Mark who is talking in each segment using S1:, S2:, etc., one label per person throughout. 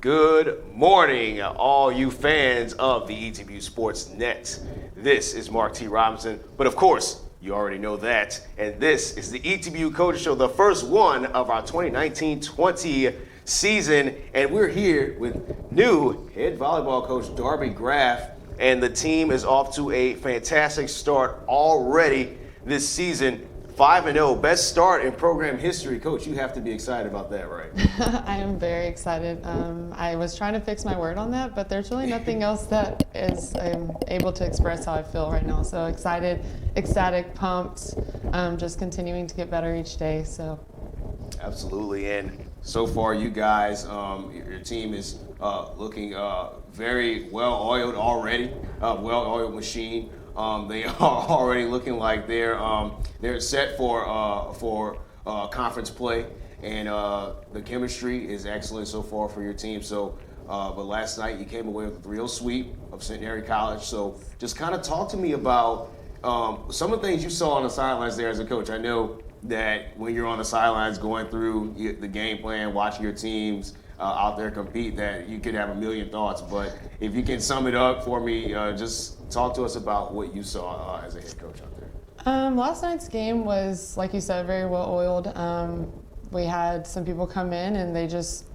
S1: Good morning, all you fans of the ETBU Sports Net. This is Mark T. Robinson, but of course, you already know that. And this is the ETBU Coach Show, the first one of our 2019-20 season. And we're here with new head volleyball coach Darby Graff. And the team is off to a fantastic start already this season. 5-0, best start in program history. Coach, you have to be excited about that, right?
S2: I am very excited. I was trying to fix my word on that, but there's really nothing else that I'm able to express how I feel right now. So excited, ecstatic, pumped, just continuing to get better each day. So,
S1: absolutely. And so far, you guys, your team is looking very well-oiled already, well-oiled machine. They are already looking like they're set for conference play, and the chemistry is excellent so far for your team. So, but last night you came away with a real sweep of Centenary College. So, just kind of talk to me about some of the things you saw on the sidelines there as a coach. I know that when you're on the sidelines going through the game plan, watching your teams out there compete, that you could have a million thoughts. But if you can sum it up for me, just talk to us about what you saw as a head coach out there.
S2: Last night's game was, like you said, very well oiled. We had some people come in and they just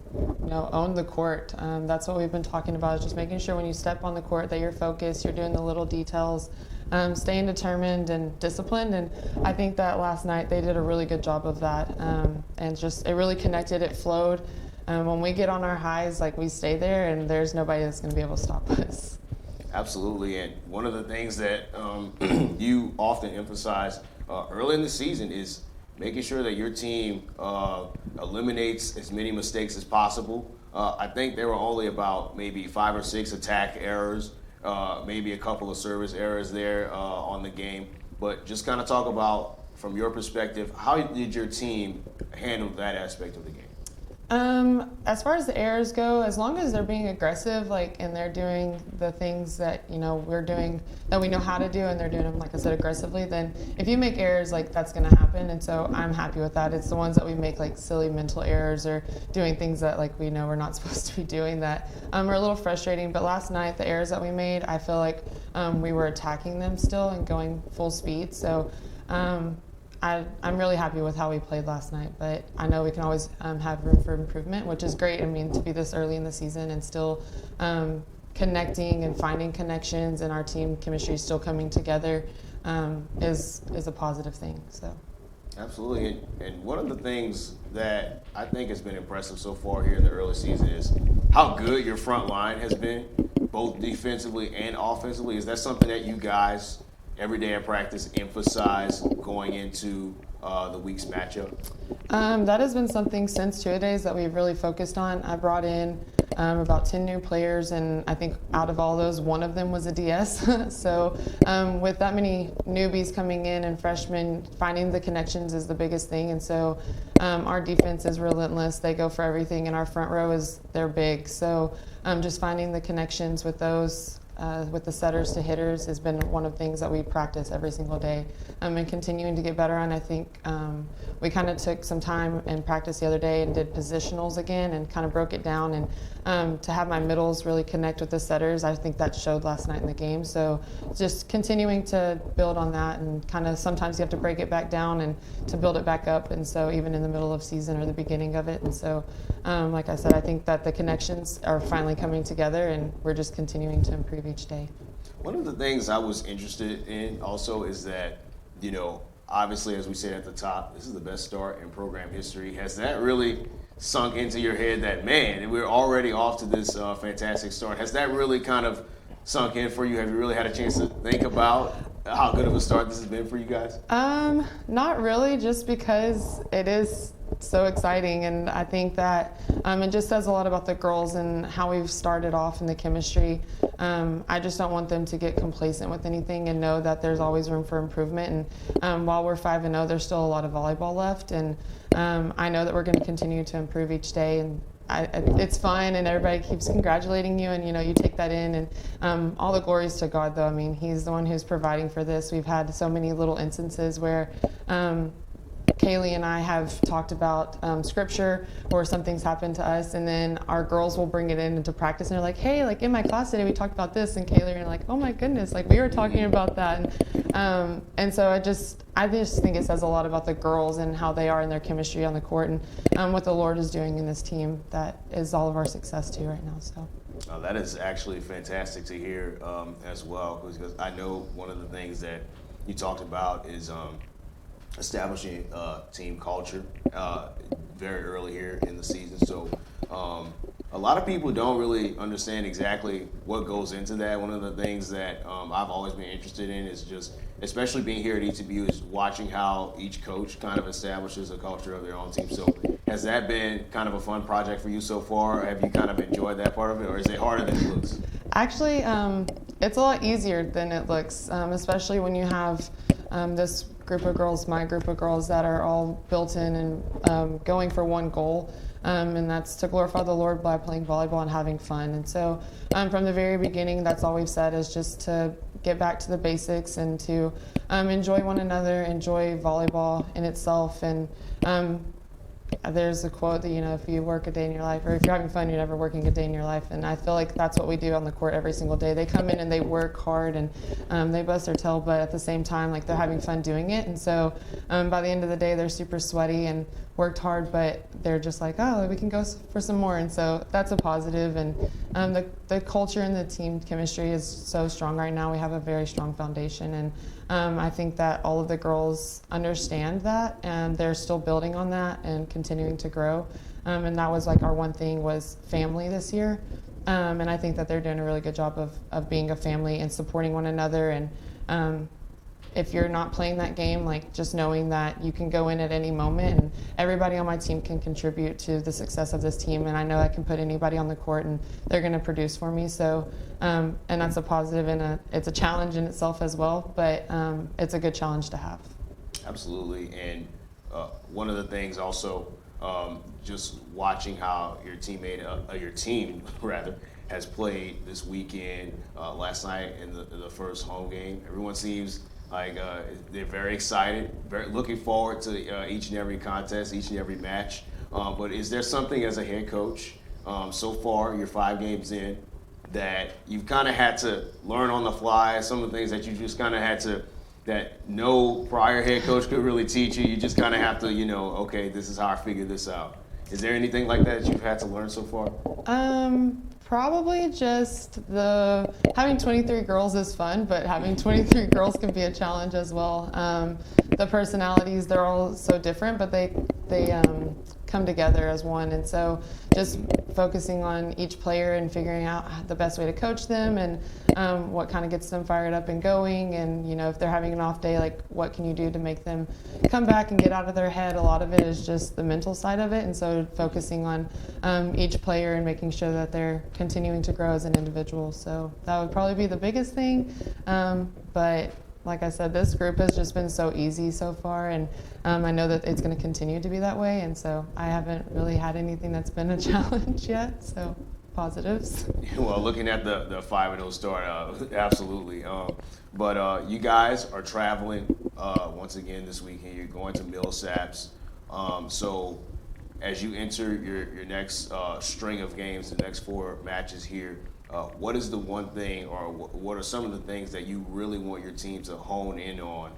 S2: owned the court. That's what we've been talking about, is just making sure when you step on the court that you're focused, you're doing the little details, staying determined and disciplined. And I think that last night they did a really good job of that. And just, it really connected, it flowed. When we get on our highs, like, we stay there, and there's nobody that's going to be able to stop us.
S1: Absolutely. And one of the things that you often emphasize early in the season is making sure that your team eliminates as many mistakes as possible. I think there were only about maybe 5 or 6 attack errors, maybe a couple of service errors there on the game. But just kind of talk about, from your perspective, how did your team handle that aspect of the game?
S2: As far as the errors go, as long as they're being aggressive, and they're doing the things that, we're doing, that we know how to do, and they're doing them, like I said, aggressively, then if you make errors, that's going to happen. And so I'm happy with that. It's the ones that we make, silly mental errors or doing things that, we know we're not supposed to be doing, that are a little frustrating. But last night, the errors that we made, I feel like we were attacking them still and going full speed. So I'm really happy with how we played last night, but I know we can always have room for improvement, which is great. I mean, to be this early in the season and still connecting and finding connections, and our team chemistry still coming together is a positive thing. So,
S1: absolutely. And one of the things that I think has been impressive so far here in the early season is how good your front line has been, both defensively and offensively. Is that something that you guys every day at practice emphasize going into the week's matchup?
S2: That has been something since two-a-days that we've really focused on. I brought in about 10 new players, and I think out of all those, one of them was a DS. So with that many newbies coming in and freshmen, finding the connections is the biggest thing. And so our defense is relentless. They go for everything, and our front row they're big. So just finding the connections with those, with the setters to hitters, has been one of the things that we practice every single day, and continuing to get better on. I think we kind of took some time and practice the other day and did positionals again and kind of broke it down, and to have my middles really connect with the setters, I think that showed last night in the game. So just continuing to build on that, and kind of sometimes you have to break it back down and to build it back up, and so even in the middle of season or the beginning of it. And so like I said, I think that the connections are finally coming together, and we're just continuing to improve each day.
S1: One of the things I was interested in also is that, obviously, as we said at the top, this is the best start in program history. Has that really sunk into your head that, man, we're already off to this fantastic start? Has that really kind of sunk in for you? Have you really had a chance to think about how good of a start this has been for you guys?
S2: Not really, just because it is so exciting, and I think that it just says a lot about the girls and how we've started off in the chemistry. I just don't want them to get complacent with anything and know that there's always room for improvement. And while we're 5-0, there's still a lot of volleyball left, and I know that we're going to continue to improve each day. And it's fun, and everybody keeps congratulating you, and you take that in, and all the glories to God, though. I mean, He's the one who's providing for this. We've had so many little instances where Kaylee and I have talked about scripture or something's happened to us, and then our girls will bring it into practice, and they're like, hey, like in my class today we talked about this, and Kaylee are like, oh my goodness, like we were talking about that. And so I just think it says a lot about the girls and how they are in their chemistry on the court, and what the Lord is doing in this team that is all of our success too right now. So.
S1: That is actually fantastic to hear as well, because I know one of the things that you talked about is establishing team culture very early here in the season. So a lot of people don't really understand exactly what goes into that. One of the things that I've always been interested in is just, especially being here at ETBU, is watching how each coach kind of establishes a culture of their own team. So has that been kind of a fun project for you so far? Have you kind of enjoyed that part of it, or is it harder than it looks?
S2: Actually, it's a lot easier than it looks, especially when you have this group of girls, my group of girls, that are all built in and going for one goal, and that's to glorify the Lord by playing volleyball and having fun. And so from the very beginning, that's all we've said, is just to get back to the basics and to enjoy one another, enjoy volleyball in itself. And there's a quote that, if you work a day in your life, or if you're having fun, you're never working a day in your life. And I feel like that's what we do on the court every single day. They come in and they work hard, and they bust their tail, but at the same time, like, they're having fun doing it. And so by the end of the day, they're super sweaty and worked hard, but they're just like, oh, we can go for some more. And so that's a positive. And the culture and the team chemistry is so strong right now. We have a very strong foundation, and I think that all of the girls understand that, and they're still building on that and continuing to grow. And that was like our one thing, was family this year. And I think that they're doing a really good job of being a family and supporting one another. And if you're not playing that game, like, just knowing that you can go in at any moment, and everybody on my team can contribute to the success of this team, and I know I can put anybody on the court and they're going to produce for me. So and that's a positive, and it's a challenge in itself as well, but it's a good challenge to have.
S1: Absolutely. And one of the things also, just watching how your team rather, has played this weekend, last night in the first home game. Everyone seems like they're very excited, very looking forward to each and every contest, each and every match. But is there something as a head coach, so far, you're 5 games in, that you've kind of had to learn on the fly, some of the things that you just kind of had to, that no prior head coach could really teach you? You just kind of have to, okay, this is how I figure this out. Is there anything like that you've had to learn so far?
S2: Probably just having 23 girls is fun, but having 23 girls can be a challenge as well. The personalities, they're all so different, but they come together as one. And so just focusing on each player and figuring out the best way to coach them, and what kind of gets them fired up and going. And, if they're having an off day, like, what can you do to make them come back and get out of their head? A lot of it is just the mental side of it. And so focusing on each player and making sure that they're continuing to grow as an individual. So that would probably be the biggest thing. But like I said, this group has just been so easy so far, and I know that it's going to continue to be that way, and so I haven't really had anything that's been a challenge yet, so positives.
S1: Well, looking at the 5-0 start, absolutely. But you guys are traveling once again this weekend. You're going to Millsaps. So as you enter your next string of games, the next 4 matches here, what is the one thing, or what are some of the things that you really want your team to hone in on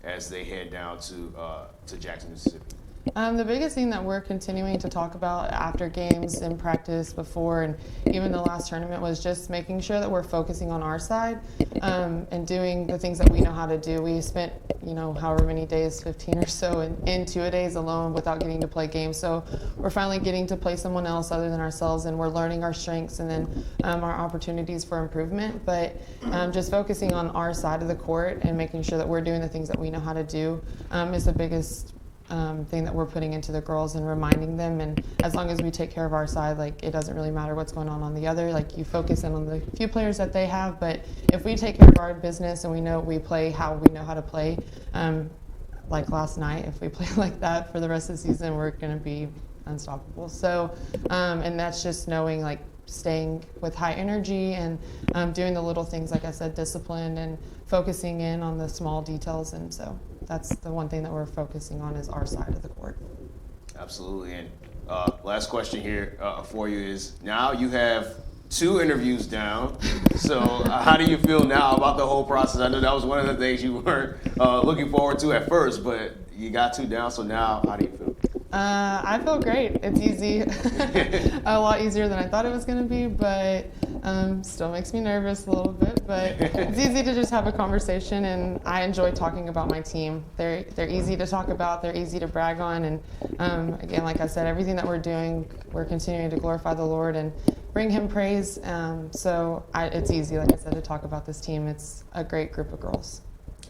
S1: as they head down to Jackson, Mississippi?
S2: The biggest thing that we're continuing to talk about after games, in practice, before, and even the last tournament, was just making sure that we're focusing on our side and doing the things that we know how to do. We spent, however many days, 15 or so, in 2-a-days alone without getting to play games. So we're finally getting to play someone else other than ourselves, and we're learning our strengths and then our opportunities for improvement. But just focusing on our side of the court and making sure that we're doing the things that we know how to do is the biggest thing that we're putting into the girls, and reminding them. And as long as we take care of our side, like, it doesn't really matter what's going on the other. Like, you focus in on the few players that they have, but if we take care of our business and we know we play how we know how to play, like last night, if we play like that for the rest of the season, we're going to be unstoppable. So, and that's just knowing, like, staying with high energy and doing the little things, like I said, discipline and focusing in on the small details. And so that's the one thing that we're focusing on is our side of the court.
S1: Absolutely. And last question here for you is, now you have 2 interviews down. So how do you feel now about the whole process? I know that was one of the things you weren't looking forward to at first, but you got 2 down. So now how do you feel?
S2: I feel great. It's easy, a lot easier than I thought it was going to be, but still makes me nervous a little bit. But it's easy to just have a conversation, and I enjoy talking about my team. They're easy to talk about. They're easy to brag on, and again, like I said, everything that we're doing, we're continuing to glorify the Lord and bring Him praise. So it's easy, like I said, to talk about this team. It's a great group of girls.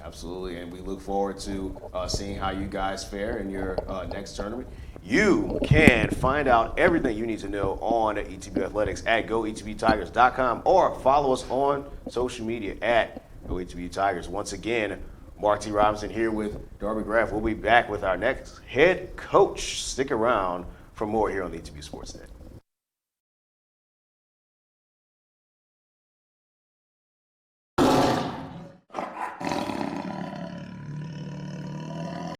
S1: Absolutely, and we look forward to seeing how you guys fare in your next tournament. You can find out everything you need to know on ETB Athletics at goetbtigers.com or follow us on social media at goetbtigers. Once again, Mark T. Robinson here with Darby Graff. We'll be back with our next head coach. Stick around for more here on the ETB Sports Net.